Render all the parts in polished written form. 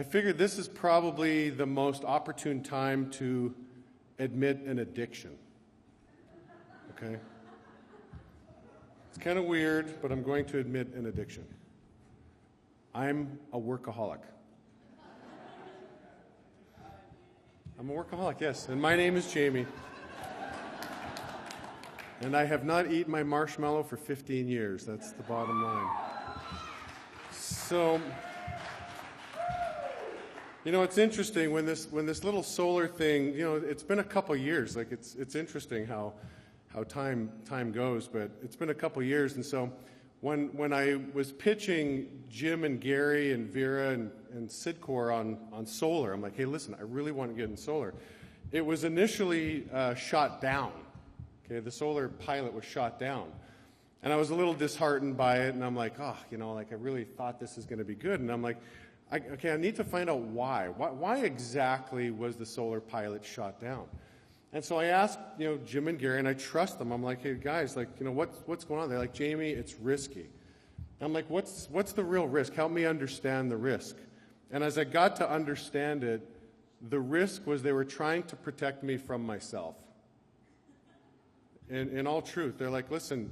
I figured this is probably the most opportune time to admit an addiction. Okay? It's kind of weird, but I'm going to admit an addiction. I'm a workaholic. I'm a workaholic, yes. And my name is Jaime. And I have not eaten my marshmallow for 15 years. That's the bottom line. So, you know, it's interesting when this little solar thing, you know, it's been a couple years. Like it's interesting how time goes, but it's been a couple years. And so when I was pitching Jim and Gary and Vera and Sidcor on solar, I'm like, hey, listen, I really want to get in solar. It was initially shot down. Okay, the solar pilot was shot down. And I was a little disheartened by it, and I'm like, oh, you know, like I really thought this is going to be good. And I'm like, I need to find out why. Why exactly was the solar pilot shot down? And so I asked, you know, Jim and Gary, and I trust them. I'm like, hey, guys, like, you know, what's going on? They're like, Jaime, it's risky. I'm like, what's the real risk? Help me understand the risk. And as I got to understand it, the risk was they were trying to protect me from myself. In all truth, they're like, listen,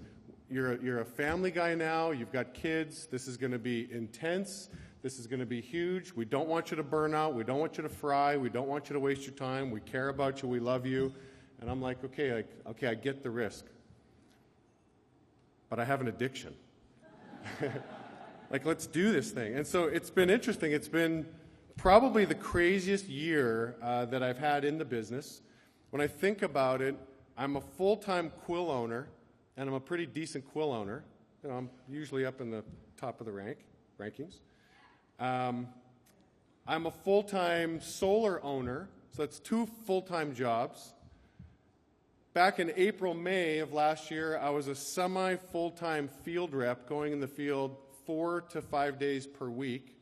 you're a family guy now, you've got kids, this is going to be intense, this is going to be huge, we don't want you to burn out, we don't want you to fry, we don't want you to waste your time, we care about you, we love you. And I'm like, okay, I get the risk. But I have an addiction. Like, let's do this thing. And so it's been interesting. It's been probably the craziest year that I've had in the business. When I think about it, I'm a full-time quill owner, and I'm a pretty decent quill owner. You know, I'm usually up in the top of the rankings. I'm a full-time solar owner, so that's 2 full-time jobs. Back in April, May of last year, I was a semi-full-time field rep going in the field 4 to 5 days per week.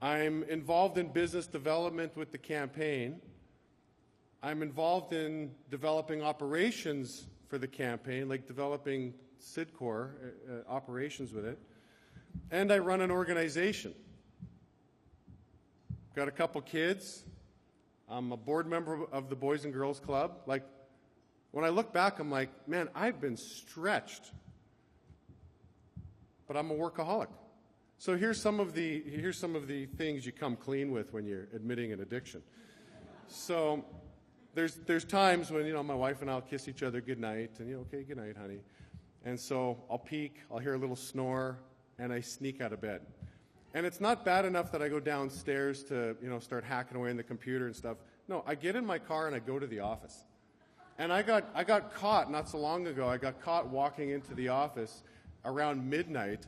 I'm involved in business development with the campaign. I'm involved in developing operations for the campaign, like developing Sidcor operations with it. And I run an organization. Got a couple kids. I'm a board member of the Boys and Girls Club. Like, when I look back, I'm like, man, I've been stretched. But I'm a workaholic. So here's some of the things you come clean with when you're admitting an addiction. So there's times when, you know, my wife and I'll kiss each other goodnight, and, you know, okay, good night, honey. And so I'll peek, I'll hear a little snore, and I sneak out of bed. And it's not bad enough that I go downstairs to, you know, start hacking away on the computer and stuff. No, I get in my car and I go to the office. And I got caught not so long ago. I got caught walking into the office around midnight,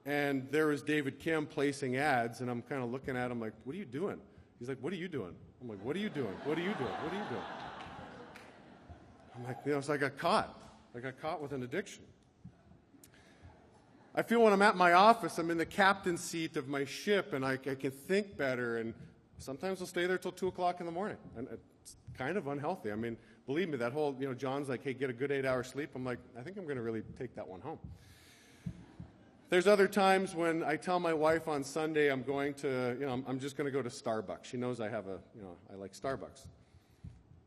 and there was David Kim placing ads, and I'm kind of looking at him like, what are you doing? He's like, what are you doing? I'm like, what are you doing? What are you doing? What are you doing? I'm like, you know, so I got caught. I got caught with an addiction. I feel when I'm at my office, I'm in the captain's seat of my ship, and I can think better, and sometimes I'll stay there till 2 o'clock in the morning. And it's kind of unhealthy. I mean, believe me, that whole, you know, John's like, hey, get a good 8-hour sleep. I'm like, I think I'm going to really take that one home. There's other times when I tell my wife on Sunday I'm going to, you know, I'm just going to go to Starbucks. She knows I have a, you know, I like Starbucks.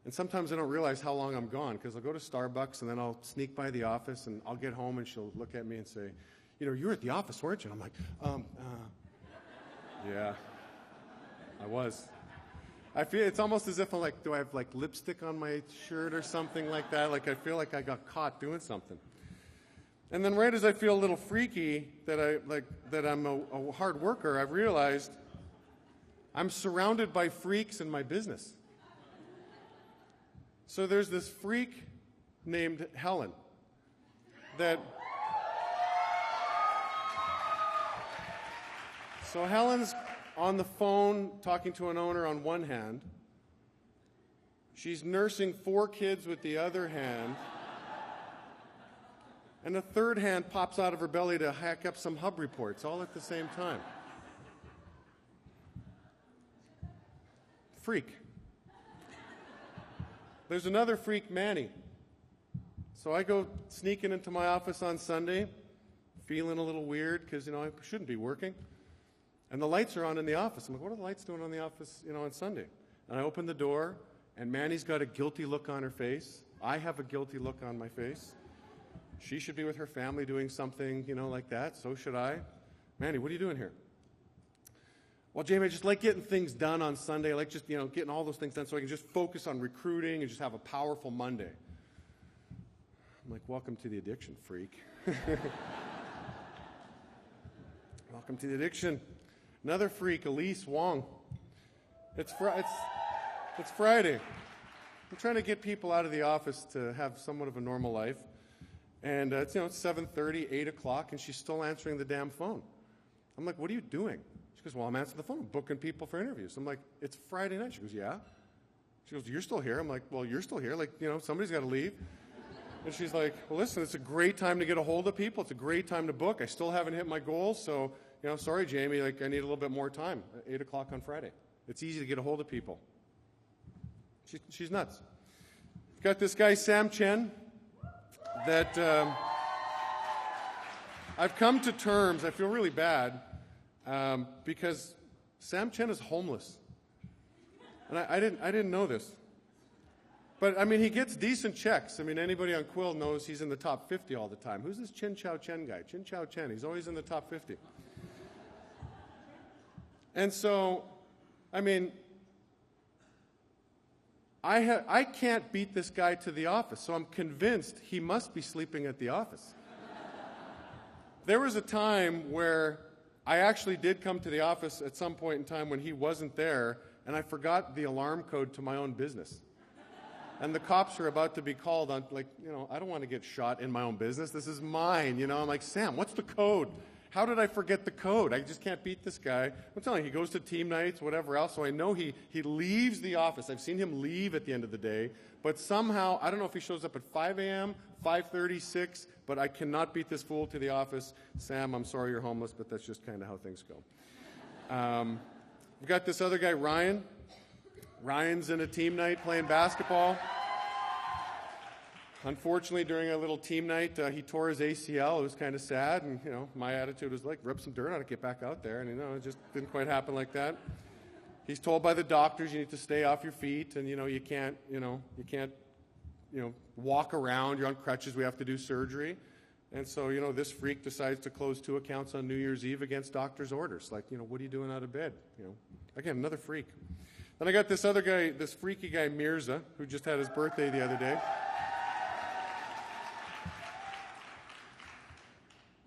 And sometimes I don't realize how long I'm gone, because I'll go to Starbucks and then I'll sneak by the office and I'll get home and she'll look at me and say, you know, you were at the office, weren't you? And I'm like, yeah, I was. I feel it's almost as if I'm like, do I have like lipstick on my shirt or something like that? Like I feel like I got caught doing something. And then right as I feel a little freaky that I'm a hard worker, I've realized I'm surrounded by freaks in my business. So there's this freak named Helen that... So Helen's on the phone talking to an owner on one hand. She's nursing 4 kids with the other hand. And a third hand pops out of her belly to hack up some hub reports, all at the same time. Freak. There's another freak, Manny. So I go sneaking into my office on Sunday, feeling a little weird because, you know, I shouldn't be working. And the lights are on in the office. I'm like, what are the lights doing on the office, on Sunday? And I open the door, and Manny's got a guilty look on her face. I have a guilty look on my face. She should be with her family doing something, like that. So should I. Manny, what are you doing here? Well, Jaime, I just like getting things done on Sunday. I like just, getting all those things done so I can just focus on recruiting and just have a powerful Monday. I'm like, welcome to the addiction, freak. Welcome to the addiction. Another freak, Elise Wong. It's Friday. I'm trying to get people out of the office to have somewhat of a normal life. And it's 7:30, 8 o'clock, and she's still answering the damn phone. I'm like, what are you doing? She goes, well, I'm answering the phone. I'm booking people for interviews. I'm like, it's Friday night. She goes, yeah. She goes, you're still here. I'm like, well, you're still here. Like, somebody's got to leave. And she's like, well, listen, it's a great time to get a hold of people. It's a great time to book. I still haven't hit my goals, so, sorry, Jaime, I need a little bit more time. 8 o'clock on Friday. It's easy to get a hold of people. She's nuts. Got this guy, Sam Chen, that I've come to terms. I feel really bad because Sam Chen is homeless. And I didn't know this. But, he gets decent checks. Anybody on Quill knows he's in the top 50 all the time. Who's this Chin Chow Chen guy? Chin Chow Chen. He's always in the top 50. And so, I can't beat this guy to the office, so I'm convinced he must be sleeping at the office. There was a time where I actually did come to the office at some point in time when he wasn't there, and I forgot the alarm code to my own business. And the cops are about to be called on, I don't want to get shot in my own business. This is mine, I'm like, Sam, what's the code? How did I forget the code? I just can't beat this guy. I'm telling you, he goes to team nights, whatever else, so I know he leaves the office. I've seen him leave at the end of the day, but somehow, I don't know if he shows up at 5 a.m., 5:30, 6, but I cannot beat this fool to the office. Sam, I'm sorry you're homeless, but that's just kind of how things go. We've got this other guy, Ryan. Ryan's in a team night playing basketball. Unfortunately, during a little team night, he tore his ACL. It was kind of sad, and my attitude was like, rub some dirt on it, get back out there, and it just didn't quite happen like that. He's told by the doctors you need to stay off your feet, and you can't walk around. You're on crutches. We have to do surgery, and so this freak decides to close 2 accounts on New Year's Eve against doctor's orders. Like, what are you doing out of bed? Again, another freak. Then I got this other guy, this freaky guy, Mirza, who just had his birthday the other day.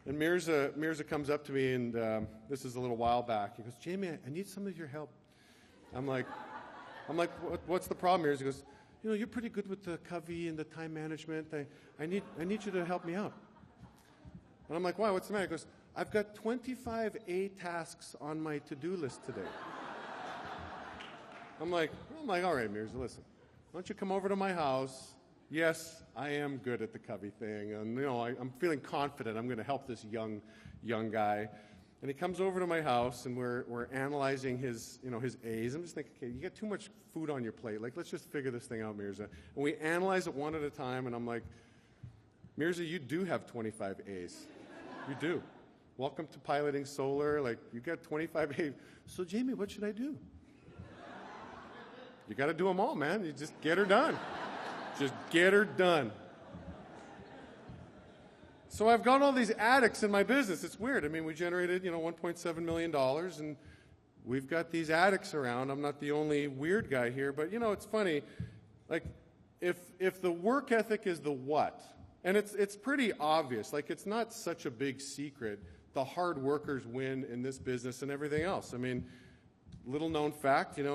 And Mirza comes up to me, and this is a little while back. He goes, Jaime, I need some of your help. I'm like, what's the problem, Mirza? He goes, you're pretty good with the covey and the time management. I need you to help me out. And I'm like, why? What's the matter? He goes, I've got 25 A tasks on my to-do list today. I'm like, all right, Mirza, listen. Why don't you come over to my house? Yes, I am good at the covey thing, and I'm feeling confident I'm going to help this young guy. And he comes over to my house, and we're analyzing his his A's. I'm just thinking, okay, you got too much food on your plate. Like, let's just figure this thing out, Mirza. And we analyze it one at a time, and I'm like, Mirza, you do have 25 A's. You do. Welcome to piloting solar. Like, you got 25 A's. So, Jaime, what should I do? You got to do them all, man. You just get her done. Just get her done. So I've got all these addicts in my business. It's weird. We generated, $1.7 million, and we've got these addicts around. I'm not the only weird guy here, but, it's funny. Like, if the work ethic is the what, and it's pretty obvious. Like, it's not such a big secret. The hard workers win in this business and everything else. Little known fact, think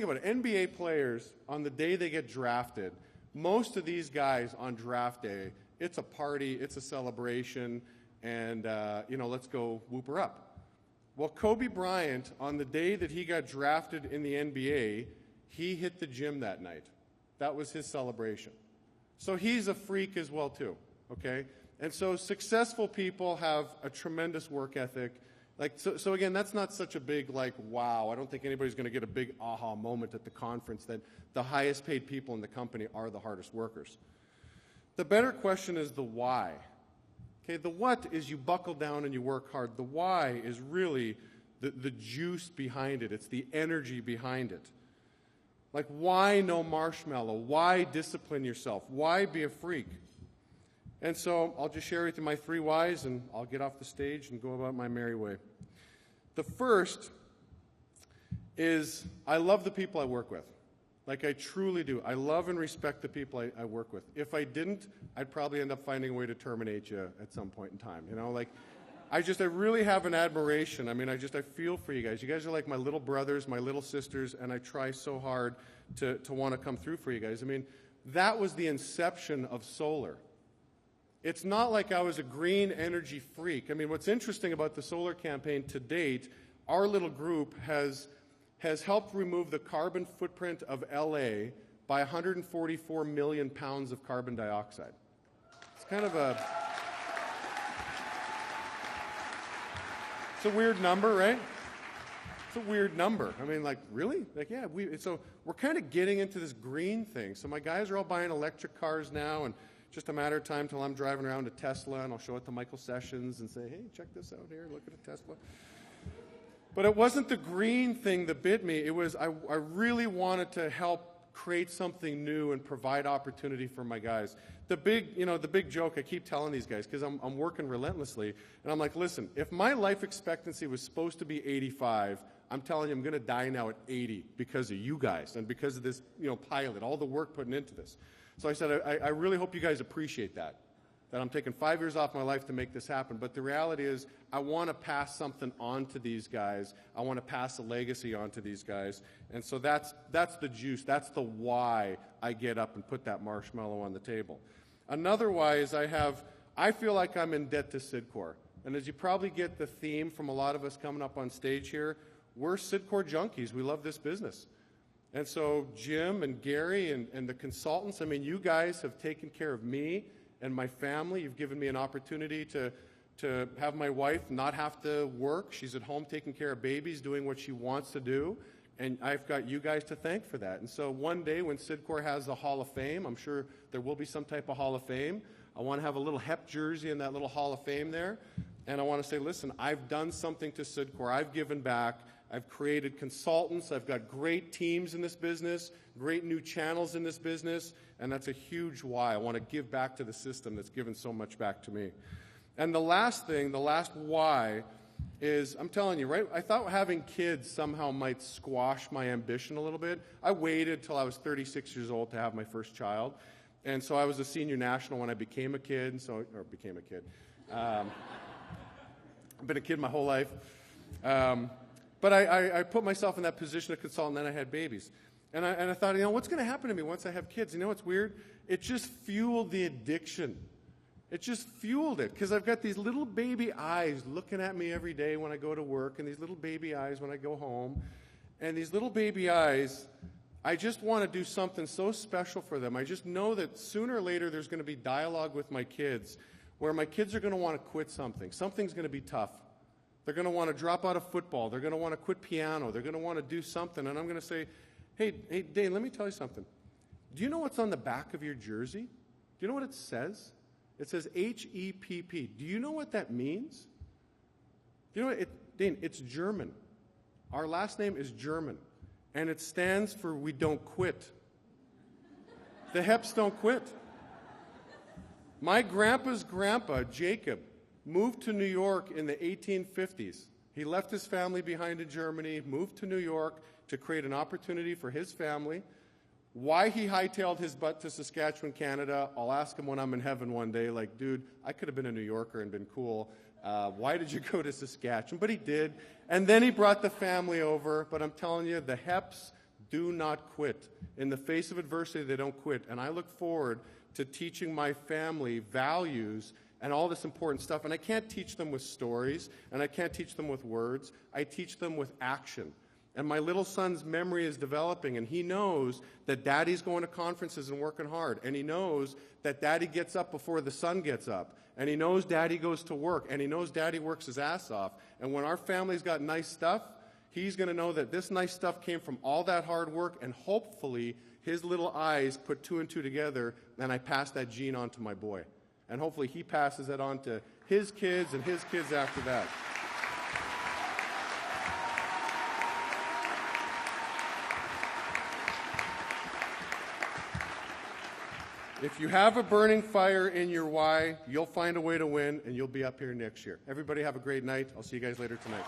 about it. NBA players, on the day they get drafted, most of these guys on draft day, it's a party, it's a celebration, and, let's go whoop her up. Well, Kobe Bryant, on the day that he got drafted in the NBA, he hit the gym that night. That was his celebration. So he's a freak as well, too, okay? And so successful people have a tremendous work ethic. So again, that's not such a big, wow. I don't think anybody's going to get a big aha moment at the conference that the highest paid people in the company are the hardest workers. The better question is the why. Okay, the what is you buckle down and you work hard. The why is really the juice behind it. It's the energy behind it. Like, why no marshmallow? Why discipline yourself? Why be a freak? And so I'll just share with you my 3 whys, and I'll get off the stage and go about my merry way. The first is I love the people I work with. Like, I truly do. I love and respect the people I work with. If I didn't, I'd probably end up finding a way to terminate you at some point in time. You know, like, I really have an admiration. I mean, I feel for you guys. You guys are like my little brothers, my little sisters, and I try so hard to want to come through for you guys. I mean, that was the inception of solar. It's not like I was a green energy freak. I mean, what's interesting about the solar campaign to date, our little group has helped remove the carbon footprint of LA by 144 million pounds of carbon dioxide. It's kind of a... It's a weird number, right? It's a weird number. I mean, like, really? Like, yeah, so we're kind of getting into this green thing. So my guys are all buying electric cars now, and just a matter of time till I'm driving around a Tesla, and I'll show it to Michael Sessions and say, hey, check this out here, look at a Tesla. But it wasn't the green thing that bit me. It was I really wanted to help create something new and provide opportunity for my guys. The big joke I keep telling these guys, because I'm working relentlessly, and I'm like, listen, if my life expectancy was supposed to be 85, I'm telling you I'm going to die now at 80 because of you guys and because of this pilot, all the work putting into this. So I said, I really hope you guys appreciate that I'm taking 5 years off my life to make this happen. But the reality is I want to pass something on to these guys. I want to pass a legacy on to these guys. And so that's the juice. That's the why I get up and put that marshmallow on the table. Another why is I feel like I'm in debt to Sidcor. And as you probably get the theme from a lot of us coming up on stage here, we're Sidcor junkies. We love this business. And so Jim and Gary and the consultants, I mean, you guys have taken care of me and my family. You've given me an opportunity to have my wife not have to work. She's at home taking care of babies, doing what she wants to do. And I've got you guys to thank for that. And so one day when Sidcor has a Hall of Fame, I'm sure there will be some type of Hall of Fame, I want to have a little Hepp jersey in that little Hall of Fame there. And I want to say, listen, I've done something to Sidcor. I've given back. I've created consultants. I've got great teams in this business, great new channels in this business, and that's a huge why. I want to give back to the system that's given so much back to me. And the last thing, the last why, is I'm telling you, right, I thought having kids somehow might squash my ambition a little bit. I waited till I was 36 years old to have my first child, and so I was a senior national when I became a kid, I've been a kid my whole life. But I put myself in that position of consultant, and then I had babies. And I thought, what's going to happen to me once I have kids? You know what's weird? It just fueled the addiction. It just fueled it, because I've got these little baby eyes looking at me every day when I go to work, and these little baby eyes when I go home. And these little baby eyes, I just want to do something so special for them. I just know that sooner or later there's going to be dialogue with my kids where my kids are going to want to quit something. Something's going to be tough. They're going to want to drop out of football. They're going to want to quit piano. They're going to want to do something. And I'm going to say, hey, Dane, let me tell you something. Do you know what's on the back of your jersey? Do you know what it says? It says H-E-P-P. Do you know what that means? Do you know what Dane, it's German. Our last name is German. And it stands for we don't quit. The Hepps don't quit. My grandpa's grandpa, Jacob, moved to New York in the 1850s. He left his family behind in Germany, moved to New York to create an opportunity for his family. Why he hightailed his butt to Saskatchewan, Canada, I'll ask him when I'm in heaven one day, like, dude, I could have been a New Yorker and been cool. Why did you go to Saskatchewan? But he did. And then he brought the family over. But I'm telling you, the Hepps do not quit. In the face of adversity, they don't quit. And I look forward to teaching my family values and all this important stuff. And I can't teach them with stories, and I can't teach them with words. I teach them with action. And my little son's memory is developing, and he knows that daddy's going to conferences and working hard. And he knows that daddy gets up before the sun gets up. And he knows daddy goes to work. And he knows daddy works his ass off. And when our family's got nice stuff, he's going to know that this nice stuff came from all that hard work, and hopefully his little eyes put two and two together, and I pass that gene on to my boy. And hopefully he passes it on to his kids and his kids after that. If you have a burning fire in your why, you'll find a way to win, and you'll be up here next year. Everybody have a great night. I'll see you guys later tonight.